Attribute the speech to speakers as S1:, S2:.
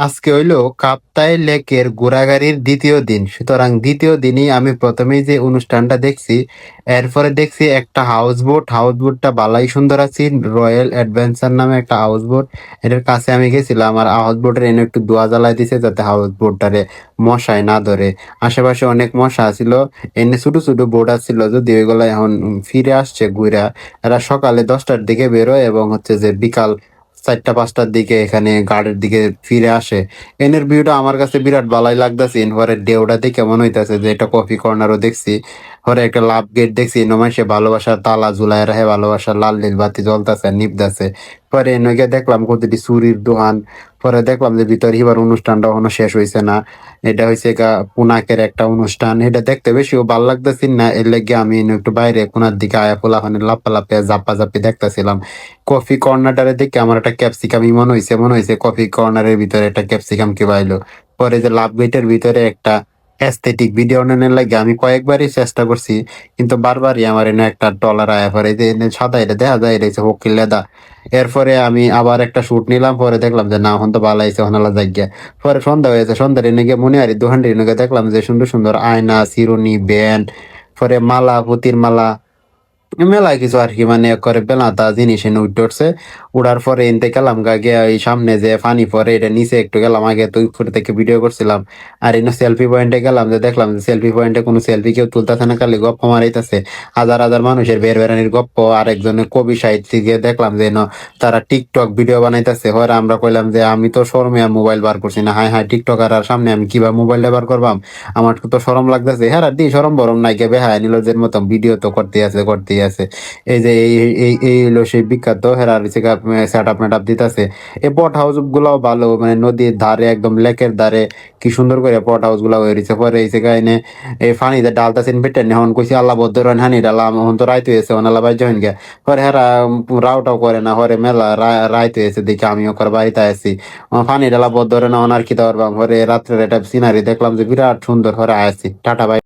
S1: আজকে হইলো কাপ্তাই লেকের ঘোরাঘুরির দ্বিতীয় দিন। সুতরাং দ্বিতীয় দিনই আমি প্রথমেই যে অনুষ্ঠানটা দেখছি, এরপরে দেখছি একটা হাউসবোট। হাউসবোটটা বালাই সুন্দর আছে। রয়্যাল অ্যাডভেঞ্চার নামে একটা হাউসবোট। এটার কাছে আমি গেছিলাম আর হাউসবোটের এনে একটু ধোঁয়া জ্বালাই দিছে যাতে হাউসবোটটারে মশায় না ধরে। আশেপাশে অনেক মশা আছিল। এনে ছোট ছোট বোট আসছিল যদি ওইগুলা এখন ফিরে আসছে ঘুরা। এরা সকালে 10টার দিকে বেরোয় এবং হচ্ছে যে বিকাল 4টা 5টার দিকে এখানে গাড়ির দিকে ফিরে আসে। এনের ভিউটা আমার কাছে বিরাট ভালোই লাগতেছে। এরপরে ঢেউটা দেখে মনে হইতাছে যে এটা কফি কর্নারও দেখছি। পরে একটা লাভ গেট দেখছি, নমাইসে ভালোবাসার তালা ঝুলায় রাখে, ভালোবাসার লাল নীল বাতি জ্বলতেছে নিবতেছে। পরে এনে গিয়ে দেখলাম কতটি চুরির দোকান। পরে দেখলাম যে ভিতরে এবার অনুষ্ঠানটা এখনো শেষ হয়েছে না। এটা হয়েছে গা পুনাকের একটা অনুষ্ঠান। এটা দেখতে বেশিও ভাল লাগতেছি না, এর লেগে আমি একটু বাইরে কোনার দিকে আয়া পোলাপানি লাফালাফি জাপি দেখতেছিলাম। কফি কর্নারটারে দেখে আমার একটা ক্যাপসিকামই মনে হয়েছে কফি কর্নারের ভিতরে একটা ক্যাপসিকাম কে পাইলো। পরে যে লাভ গেটের ভিতরে একটা অ্যাস্থেটিক ভিডিও বানানোর লাগে আমি কয়েকবারই চেষ্টা করছি, কিন্তু বারবারই আমার এনে একটা ডলার আয়া পরে যে এনে সাদা এটা দেখা যায় এটা হচ্ছে হকির লেদা। এরপরে আমি আবার একটা শুট নিলাম, পরে দেখলাম যে না এখন তো ভালো হয়েছে হনালা জায়গা। পরে সন্ধ্যা হয়েছে, সন্ধ্যার এনে গিয়ে মনে হয় দোকানটির এনে গিয়ে দেখলাম যে সুন্দর সুন্দর আয়না, চিরুনি, ব্যান্ড, পরে মালা, পুতির মালা, মেলা কিছু আর কি, মানে করে বেলাতা জিনিস এনে উঠে উঠছে। উড়ার পরে এনতে গেলাম গা গিয়া এই সামনে যে পানি পরে এটা নিচে একটু গেলাম, আগে তো উপরে থেকে ভিডিও করছিলাম। আর এনে সেলফি পয়েন্টে গেলাম, যে দেখলাম যে সেলফি পয়েন্টে কোনো সেলফি কেউ তুলতেছে না, খালি গপ্প মারাইতেছে। হাজার হাজার মানুষের বের বেড়ানির গপ্প। আর একজনের কবি সাহিত্যিকে দেখলাম যে তারা টিকটক ভিডিও বানাইতেছে। হয় আমরা কইলাম যে আমি তো শরমে মোবাইল বার করছি না, হাই হাই টিকটকার আর সামনে আমি কিভাবে মোবাইলটা বার করবাম, আমার তো শরম লাগতেছে। হ্যাঁ দি শরম বরম নাই গে বেহায় নিলজের মতো ভিডিও তো করতেই আছে। এই যে এই হলো সেই বিখ্যাত হেরার সেট আপ মেট আপ দিতেছে। এই পট হাউস গুলাও ভালো, মানে নদীর ধারে একদম লেকের ধারে কি সুন্দর করে পট হাউস গুলা হয়ে রয়েছে। পরে এই জায়গায় এই ফানিতে ডালতাছেন পেটেন এখন কইছি আল্লাহ বদ্ধ রন হানি ডালাম এখন তো রাইত হয়েছে অনালা বাই জয়েন গে। পরে হেরা রাউটাও করে না, হরে মেলা রাইত হয়েছে দেখে আমিও করে বাড়িতে আসি। ফানি ডালা বদ্ধ রে না অনার কি দেওয়ার পরে রাত্রের একটা সিনারি দেখলাম যে বিরাট সুন্দর, হরে আসি টাটা বাই।